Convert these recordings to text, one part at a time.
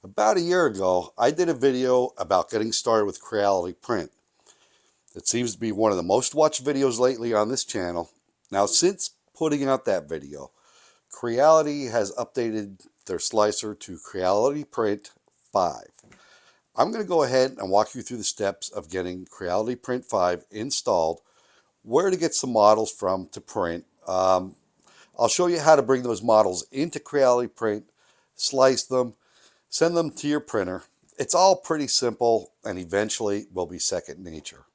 About a year ago, I did a video about getting started with Creality Print. It seems to be one of the most watched videos lately on this channel. Now, since putting out that video, Creality has updated their slicer to Creality Print 5. I'm going to go ahead and walk you through the steps of getting Creality Print 5 installed, where to get some models from to print. I'll show you how to bring those models into Creality Print, slice them, send them to your printer. It's all pretty simple and eventually will be second nature.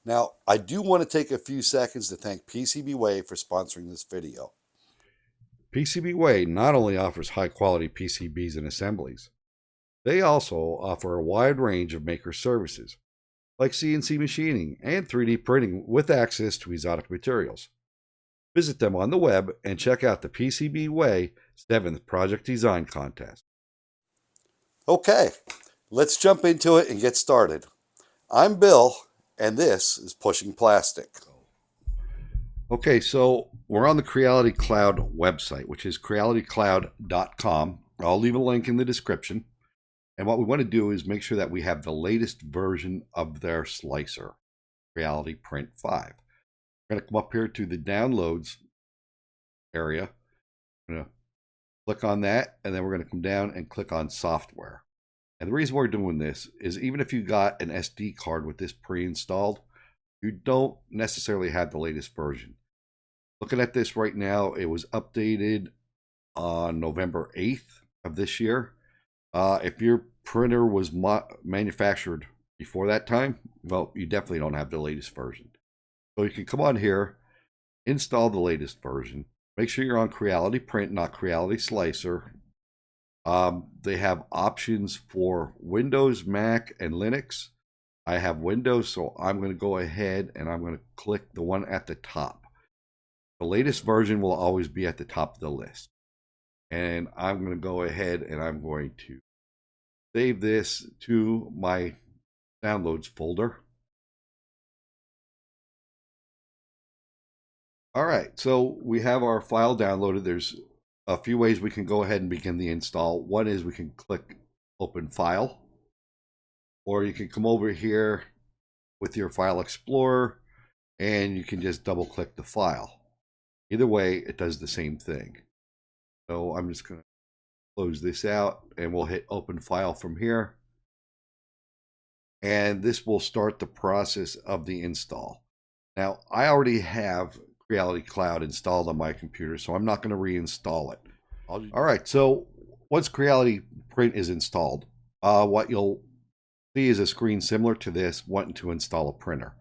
Now, I do want to take a few seconds to thank PCBWay for sponsoring this video. PCBWay not only offers high quality PCBs and assemblies, they also offer a wide range of maker services like CNC machining and 3D printing with access to exotic materials. Visit them on the web and check out the PCBWay 7th Project Design Contest. Okay, let's jump into it and get started. I'm Bill, and this is Pushing Plastic. Okay, so we're on the Creality Cloud website, which is crealitycloud.com. I'll leave a link in the description. And what we want to do is make sure that we have the latest version of their slicer, Creality Print 5. We're going to come up here to the downloads area. I'm going to click on that, and then we're going to come down and click on software. And the reason we're doing this is even if you got an SD card with this pre-installed, you don't necessarily have the latest version. Looking at this right now, it was updated on November 8th of this year. If your printer was manufactured before that time, well, you definitely don't have the latest version. So you can come on here, install the latest version. Make sure you're on Creality Print, not Creality Slicer. They have options for Windows, Mac, and Linux. I have Windows, so I'm going to go ahead and I'm going to click the one at the top. The latest version will always be at the top of the list. And I'm going to go ahead and I'm going to save this to my downloads folder. All right, so we have our file downloaded. There's a few ways we can go ahead and begin the install. One is we can click Open File, or you can come over here with your File Explorer and you can just double click the file. Either way, it does the same thing. So I'm just going to close this out and we'll hit Open File from here. And this will start the process of the install. Now, I already have Creality Cloud installed on my computer, so I'm not going to reinstall it. All right, so once Creality Print is installed, what you'll see is a screen similar to this wanting to install a printer.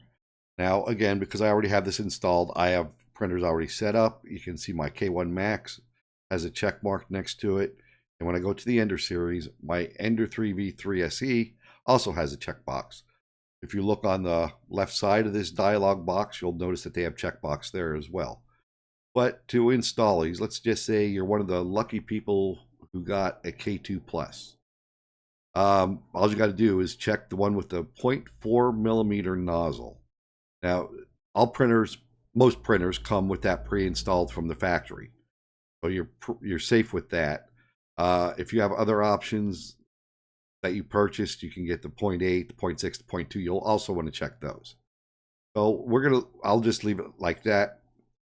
Now, again, because I already have this installed, I have printers already set up. You can see my K1 Max has a check mark next to it. And when I go to the Ender series, my Ender 3v3 SE also has a checkbox. If you look on the left side of this dialog box, you'll notice that they have checkbox there as well. But to install these, let's just say you're one of the lucky people who got a K2 Plus. All you got to do is check the one with the 0.4 millimeter nozzle. Now, most printers come with that pre-installed from the factory, so you're safe with that. If you have other options that you purchased, you can get the 0.8, the 0.6, the 0.2. You'll also want to check those. So I'll just leave it like that,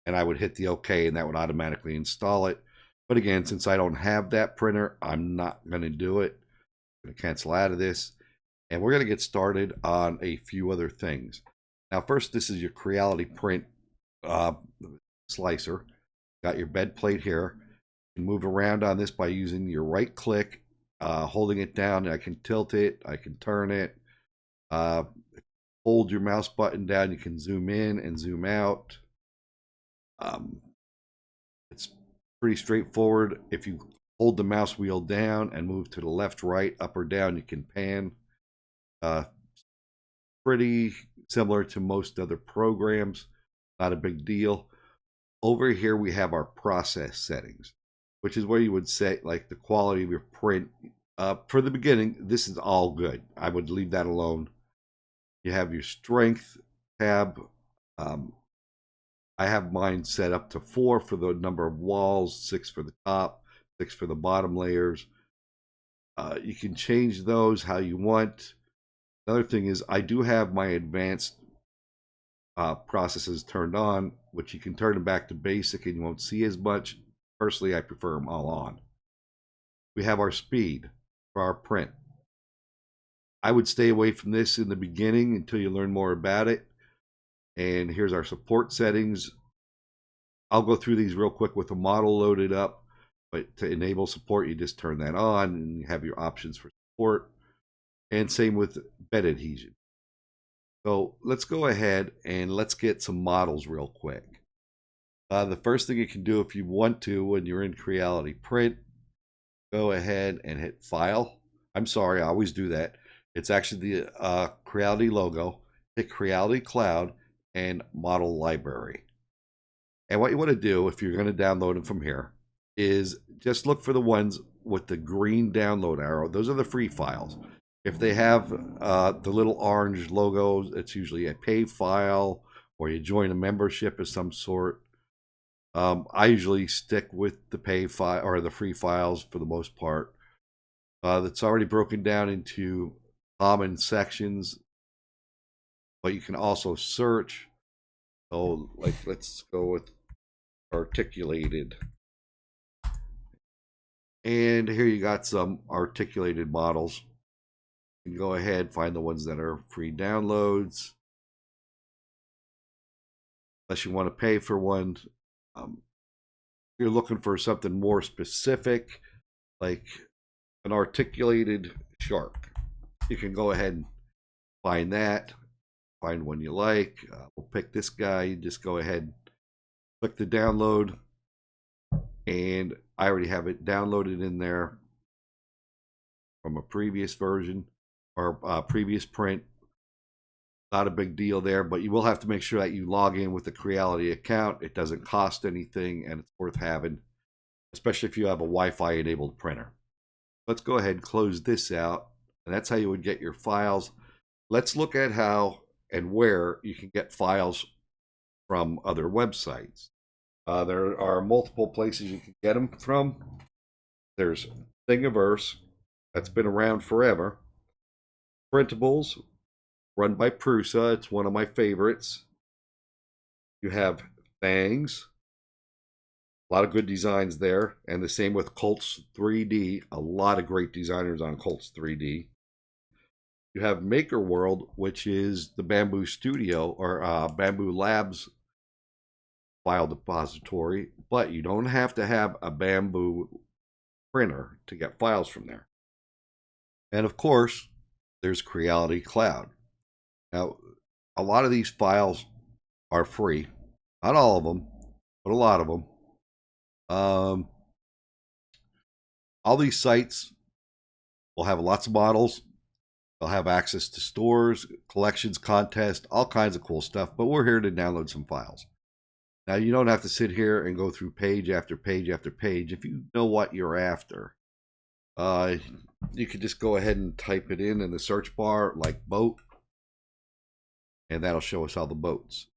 and I would hit the OK, and that would automatically install it. But again, since I don't have that printer, I'm not going to do it. I'm going to cancel out of this, and we're going to get started on a few other things. Now, first, this is your Creality Print slicer. Got your bed plate here. You can move around on this by using your right click, holding it down. I can tilt it, I can turn it. Hold your mouse button down, you can zoom in and zoom out. It's pretty straightforward. If you hold the mouse wheel down and move to the left, right, up or down, you can pan. Pretty similar to most other programs, not a big deal. Over here we have our process settings, which is where you would set like the quality of your print. For the beginning, this is all good. I would leave that alone. You have your strength tab. I have mine set up to 4 for the number of walls, 6 for the top, 6 for the bottom layers. You can change those how you want. Another thing is I do have my advanced processes turned on, which you can turn them back to basic and you won't see as much. Personally, I prefer them all on. We have our speed for our print. I would stay away from this in the beginning until you learn more about it. And here's our support settings. I'll go through these real quick with the model loaded up, but to enable support, you just turn that on and you have your options for support. And same with bed adhesion. So let's go ahead and let's get some models real quick. The first thing you can do if you want to when you're in Creality Print, go ahead and hit File. I'm sorry, I always do that. It's actually the Creality logo. Hit Creality Cloud and Model Library. And what you want to do if you're going to download them from here is just look for the ones with the green download arrow. Those are the free files. If they have the little orange logos, it's usually a pay file or you join a membership of some sort. I usually stick with the pay file or the free files for the most part. That's already broken down into common sections, but you can also search. So, like, let's go with articulated. And here you got some articulated models. You can go ahead, find the ones that are free downloads. Unless you want to pay for one. If you're looking for something more specific, like an articulated shark, you can go ahead and find that. Find one you like. We'll pick this guy. You just go ahead, click the download, and I already have it downloaded in there from a previous version or previous print. Not a big deal there, but you will have to make sure that you log in with the Creality account. It doesn't cost anything and it's worth having, especially if you have a Wi-Fi enabled printer. Let's go ahead and close this out, and that's how you would get your files. Let's look at how and where you can get files from other websites. There are multiple places you can get them from. There's Thingiverse, that's been around forever. Printables, run by Prusa, it's one of my favorites. You have Fangs, a lot of good designs there, and the same with Colts 3D, a lot of great designers on Colts 3D. You have Maker World, which is the Bamboo Studio or Bamboo Labs file depository, but you don't have to have a Bamboo printer to get files from there. And of course, there's Creality Cloud. Now, a lot of these files are free. Not all of them, but a lot of them. All these sites will have lots of models. They'll have access to stores, collections, contests, all kinds of cool stuff, but we're here to download some files. Now, you don't have to sit here and go through page after page after page. If you know what you're after, you could just go ahead and type it in the search bar, like boat, and that'll show us all the boats.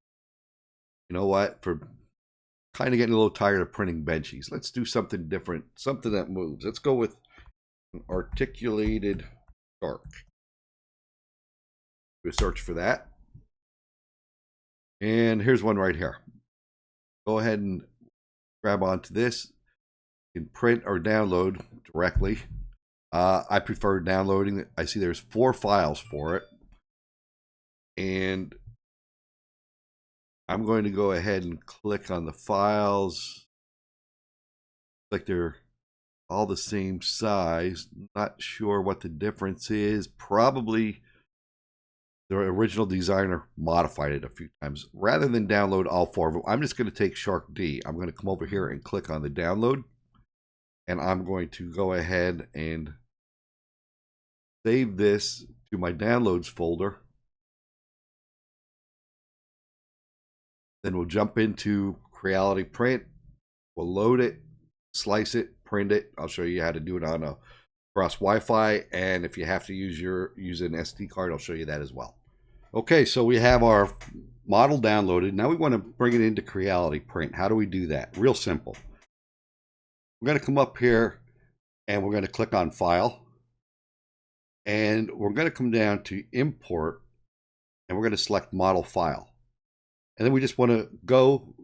You know what? For kind of getting a little tired of printing benchies, let's do something different, something that moves. Let's go with an articulated shark. Do a search for that. And here's one right here. Go ahead and grab onto this. You can print or download directly. I prefer downloading. I see there's 4 files for it. And I'm going to go ahead and click on the files. Like they're all the same size. Not sure what the difference is. Probably the original designer modified it a few times. Rather than download all 4 of them, I'm just going to take Shark D. I'm going to come over here and click on the download. And I'm going to go ahead and save this to my downloads folder. Then we'll jump into Creality Print. We'll load it, slice it, print it. I'll show you how to do it on across Wi-Fi, and if you have to use an SD card, I'll show you that as well. Okay, so we have our model downloaded. Now we want to bring it into Creality Print. How do we do that? Real simple. We're going to come up here and we're going to click on File. And we're going to come down to import, and we're going to select model file. And then we just want to go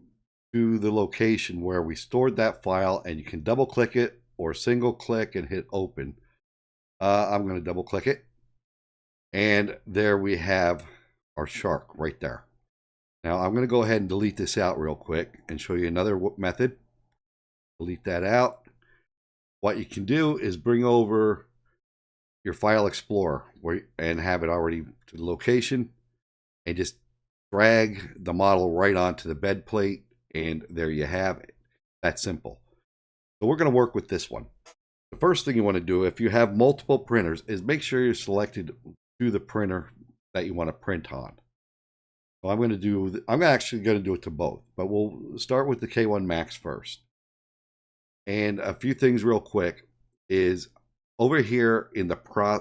to the location where we stored that file, and you can double click it or single click and hit open. I'm going to double click it. And there we have our shark right there. Now I'm going to go ahead and delete this out real quick and show you another method. Delete that out. What you can do is bring over your file explorer and have it already to the location, and just drag the model right onto the bed plate, and there you have it. That's simple. So we're going to work with this one. The first thing you want to do if you have multiple printers is make sure you're selected to the printer that you want to print on. So I'm actually going to do it to both, but we'll start with the K1 Max first. And a few things real quick is over here in the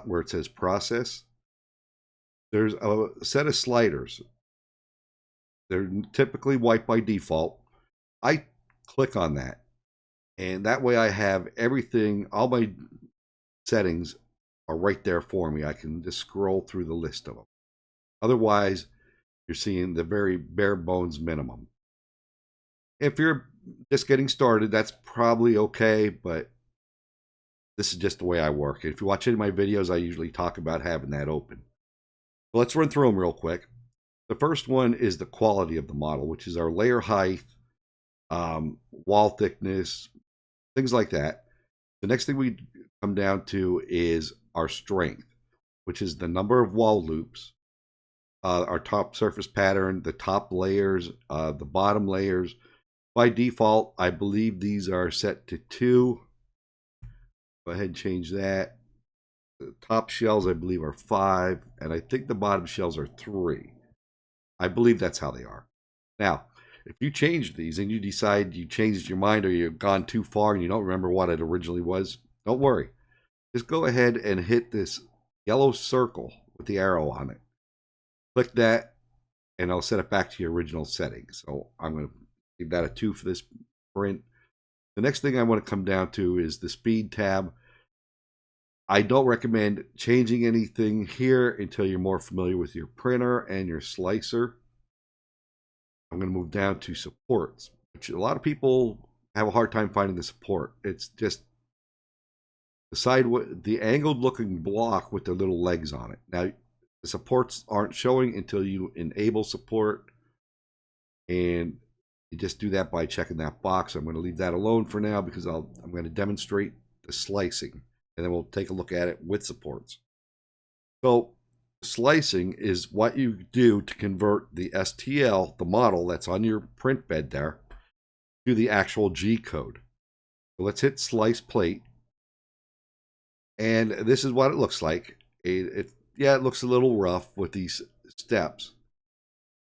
where it says process, there's a set of sliders. They're typically white by default. I click on that, and that way I have everything, all my settings are right there for me. I can just scroll through the list of them. Otherwise, you're seeing the very bare bones minimum. If you're just getting started, that's probably okay, but this is just the way I work. If you watch any of my videos, I usually talk about having that open. So let's run through them real quick. The first one is the quality of the model, which is our layer height, wall thickness, things like that. The next thing we come down to is our strength, which is the number of wall loops, our top surface pattern, the top layers, the bottom layers. By default, I believe these are set to 2. Go ahead and change that. The top shells, I believe, are 5, and I think the bottom shells are 3. I believe that's how they are. Now, if you change these and you decide you changed your mind or you've gone too far and you don't remember what it originally was, don't worry. Just go ahead and hit this yellow circle with the arrow on it. Click that, and I'll set it back to your original settings. So I'm going to give that a 2 for this print. The next thing I want to come down to is the speed tab. I don't recommend changing anything here until you're more familiar with your printer and your slicer. I'm going to move down to supports, which a lot of people have a hard time finding the support. It's just the angled looking block with the little legs on it. Now, the supports aren't showing until you enable support, and you just do that by checking that box. I'm going to leave that alone for now because I'm going to demonstrate the slicing, and then we'll take a look at it with supports. So slicing is what you do to convert the STL, the model that's on your print bed there, to the actual G-code. So let's hit slice plate, and this is what it looks like. It looks a little rough with these steps.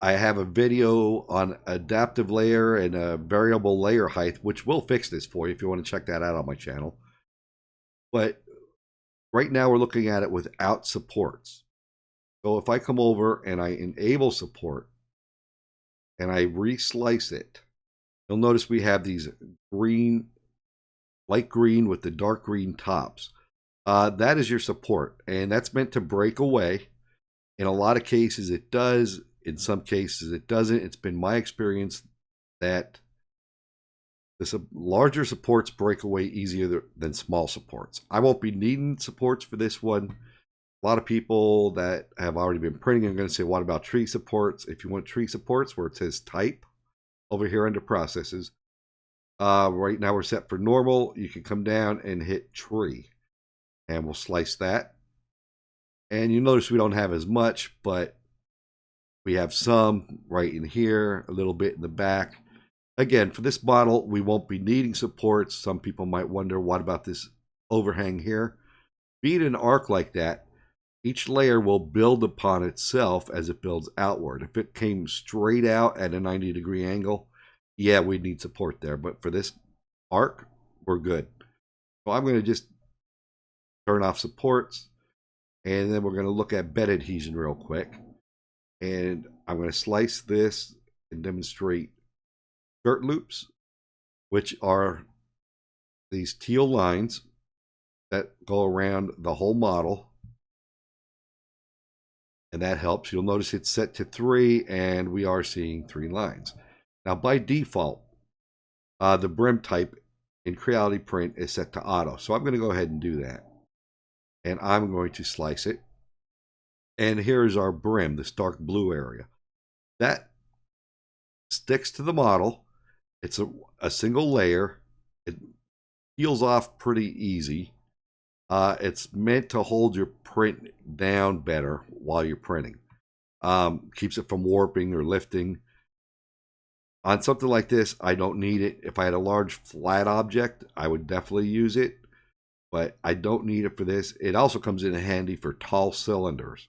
I have a video on adaptive layer and a variable layer height, which will fix this for you if you want to check that out on my channel. But right now we're looking at it without supports. So if I come over and I enable support and I reslice it, you'll notice we have these green, light green with the dark green tops. That is your support, and that's meant to break away. In a lot of cases it does. In some cases it doesn't. It's been my experience that the larger supports break away easier than small supports. I won't be needing supports for this one. A lot of people that have already been printing are going to say, what about tree supports? If you want tree supports where it says type over here under processes, right now we're set for normal. You can come down and hit tree, and we'll slice that. And you notice we don't have as much, but we have some right in here, a little bit in the back. Again, for this model, we won't be needing supports. Some people might wonder, what about this overhang here? Being an arc like that, each layer will build upon itself as it builds outward. If it came straight out at a 90-degree angle, yeah, we'd need support there. But for this arc, we're good. So I'm going to just turn off supports, and then we're going to look at bed adhesion real quick. And I'm going to slice this and demonstrate skirt loops, which are these teal lines that go around the whole model. and that helps. You'll notice it's set to 3, and we are seeing 3 lines. Now, by default, the brim type in Creality Print is set to auto. So I'm going to go ahead and do that. And I'm going to slice it. And here's our brim, this dark blue area. That sticks to the model. It's a single layer. It peels off pretty easy. It's meant to hold your print down better while you're printing. Keeps it from warping or lifting. On something like this, I don't need it. If I had a large flat object, I would definitely use it, but I don't need it for this. It also comes in handy for tall cylinders.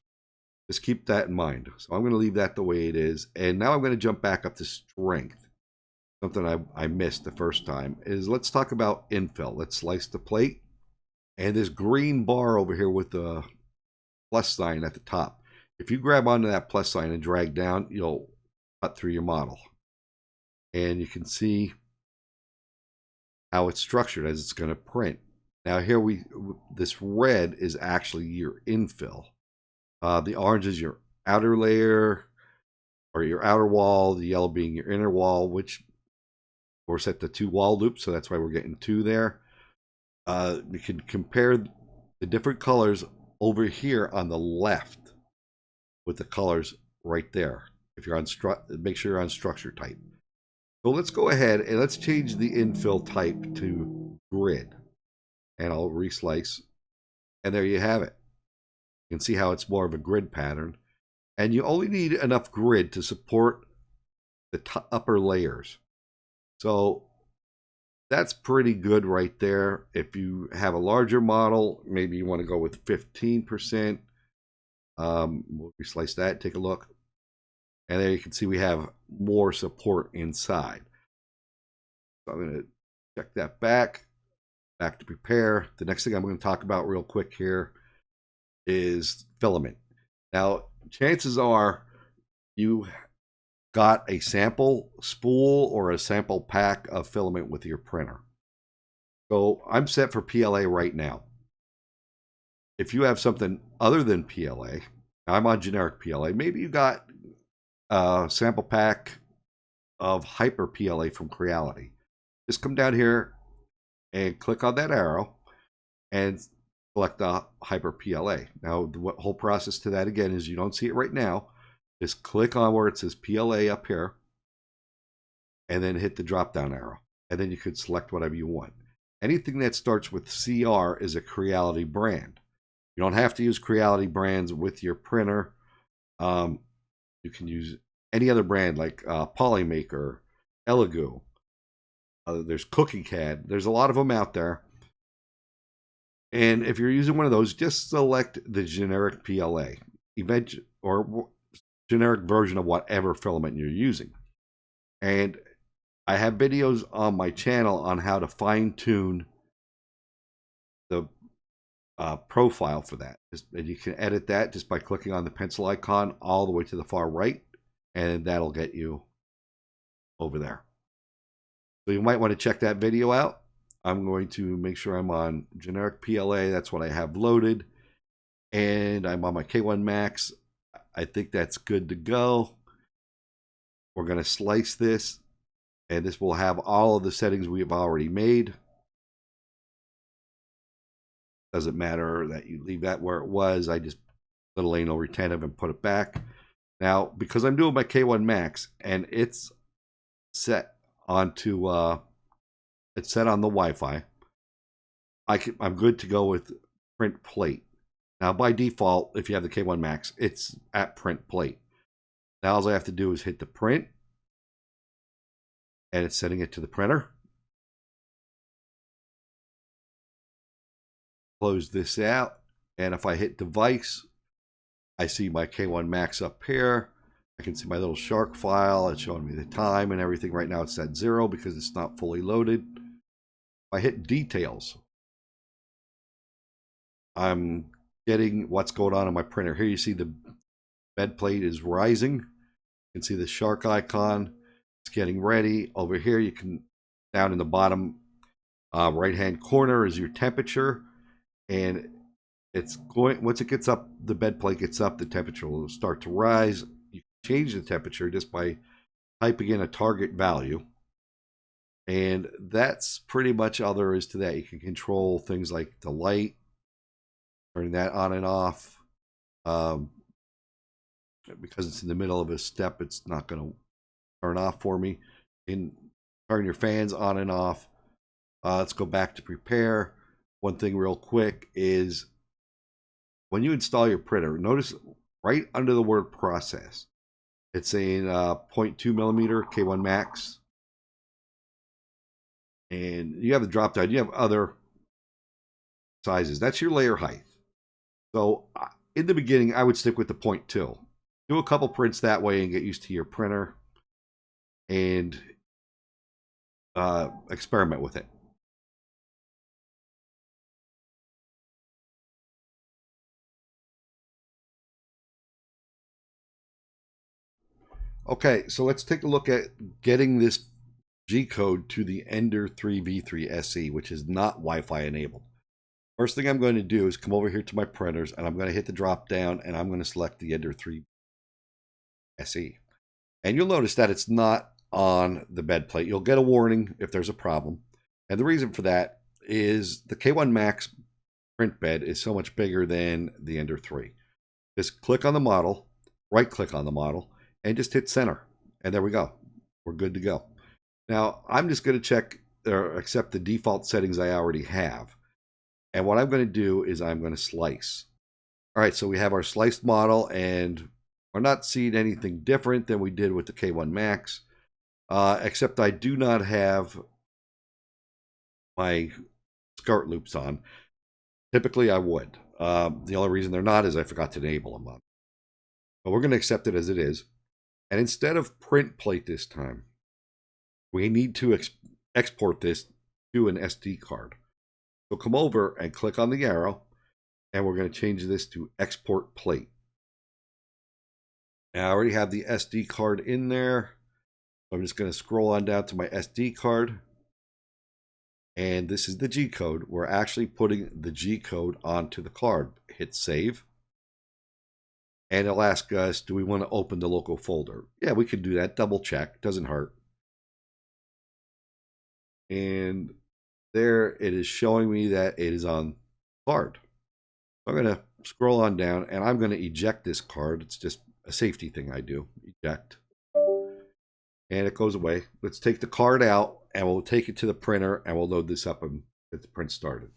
Just keep that in mind. So I'm going to leave that the way it is. And now I'm going to jump back up to strength. Something I missed the first time is, let's talk about infill. Let's slice the plate. And this green bar over here with the plus sign at the top. If you grab onto that plus sign and drag down, you'll cut through your model. And you can see how it's structured as it's going to print. Now here this red is actually your infill. The orange is your outer layer or your outer wall, the yellow being your inner wall, which we're set to 2 wall loops, so that's why we're getting 2 there. You can compare the different colors over here on the left with the colors right there. If you're on make sure you're on structure type. So let's go ahead and let's change the infill type to grid. And I'll reslice. And there you have it. You can see how it's more of a grid pattern. And you only need enough grid to support the upper layers. So that's pretty good right there. If you have a larger model, maybe you want to go with 15%. We'll reslice that, take a look. And there you can see we have more support inside. So I'm going to check that back to prepare. The next thing I'm going to talk about real quick here is filament. Now, chances are you got a sample spool or a sample pack of filament with your printer. So I'm set for PLA right now. If you have something other than PLA, I'm on generic PLA, maybe you got a sample pack of hyper PLA from Creality. Just come down here and click on that arrow and select the hyper PLA. Now the whole process to that again is, you don't see it right now. Just click on where it says PLA up here and then hit the drop down arrow, and then you could select whatever you want. Anything that starts with CR is a Creality brand. You don't have to use Creality brands with your printer. You can use any other brand like Polymaker, Elegoo. There's CookieCAD. There's a lot of them out there. And if you're using one of those, just select the generic PLA or generic version of whatever filament you're using. And I have videos on my channel on how to fine-tune the profile for that. And you can edit that just by clicking on the pencil icon all the way to the far right, and that'll get you over there. So you might want to check that video out. I'm going to make sure I'm on generic PLA. That's what I have loaded. And I'm on my K1 Max. I think that's good to go. We're going to slice this, and this will have all of the settings we have already made. Doesn't matter that you leave that where it was. I just little anal retentive and put it back. Now, because I'm doing my K1 Max and it's set onto it's set on the Wi-Fi, I'm good to go with print plate. Now, by default, if you have the K1 Max, it's at print plate. Now, all I have to do is hit the print, and it's sending it to the printer. Close this out, and if I hit device, I see my K1 Max up here. I can see my little shark file. It's showing me the time and everything. Right now it's at 0 because it's not fully loaded. If I hit details, I'm getting what's going on my printer. Here you see the bed plate is rising. You can see the shark icon. It's getting ready. Over here you can, down in the bottom right hand corner is your temperature. And it's going, once it gets up, the bed plate gets up, the temperature will start to rise. You can change the temperature just by typing in a target value. And that's pretty much all there is to that. You can control things like the light, turning that on and off. Because it's in the middle of a step, it's not going to turn off for me. And turn your fans on and off. Let's go back to prepare. One thing real quick is when you install your printer, notice right under the word process, it's saying 0.2 millimeter K1 Max. And you have the drop down. You have other sizes. That's your layer height. So in the beginning, I would stick with the 0.2. Do a couple prints that way and get used to your printer and experiment with it. Okay, so let's take a look at getting this Gcode to the Ender 3v3 SE, which is not Wi-Fi enabled. First thing I'm going to do is come over here to my printers, and I'm going to hit the drop down, and I'm going to select the Ender 3 SE. And you'll notice that it's not on the bed plate. You'll get a warning if there's a problem. And the reason for that is the K1 Max print bed is so much bigger than the Ender 3. Just click on the model, right click on the model, and just hit center. And there we go. We're good to go. Now, I'm just going to check or accept the default settings I already have. And what I'm going to do is I'm going to slice. All right, so we have our sliced model, and we're not seeing anything different than we did with the K1 Max, except I do not have my skirt loops on. Typically, I would. The only reason they're not is I forgot to enable them on. But we're going to accept it as it is. And instead of print plate this time, we need to export this to an SD card. So come over and click on the arrow, and we're going to change this to export plate. Now, I already have the SD card in there. So I'm just going to scroll on down to my SD card. And this is the Gcode. We're actually putting the Gcode onto the card. Hit save. And it'll ask us, do we want to open the local folder? Yeah, we can do that. Double check. Doesn't hurt. And there it is showing me that it is on card. So I'm going to scroll on down, and I'm going to eject this card. It's just a safety thing I do. Eject. And it goes away. Let's take the card out, and we'll take it to the printer, and we'll load this up and get the print started.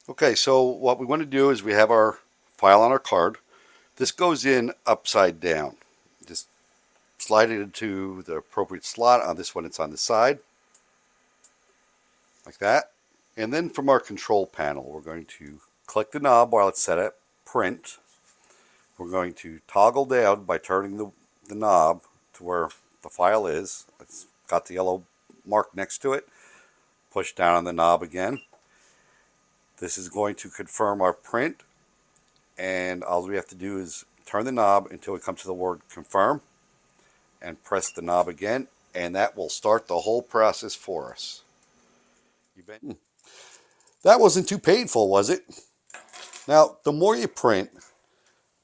Okay, so what we want to do is we have our file on our card. This goes in upside down. Just slide it into the appropriate slot. On this one, it's on the side, like that. And then from our control panel, we're going to click the knob while it's set at print. We're going to toggle down by turning the knob to where the file is. It's got the yellow mark next to it. Push down on the knob again. This is going to confirm our print. And all we have to do is turn the knob until we come to the word confirm and press the knob again, and that will start the whole process for us. That wasn't too painful, was it? Now, the more you print,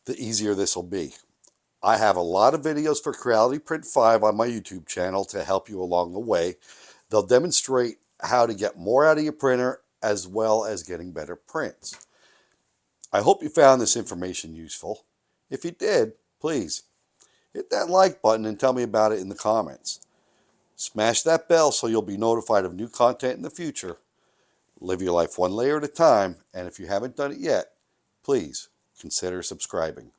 the easier this will be. I have a lot of videos for Creality Print 5 on my YouTube channel to help you along the way. They'll demonstrate how to get more out of your printer as well as getting better prints. I hope you found this information useful. If you did, please hit that like button and tell me about it in the comments. Smash that bell so you'll be notified of new content in the future. Live your life one layer at a time, and if you haven't done it yet, please consider subscribing.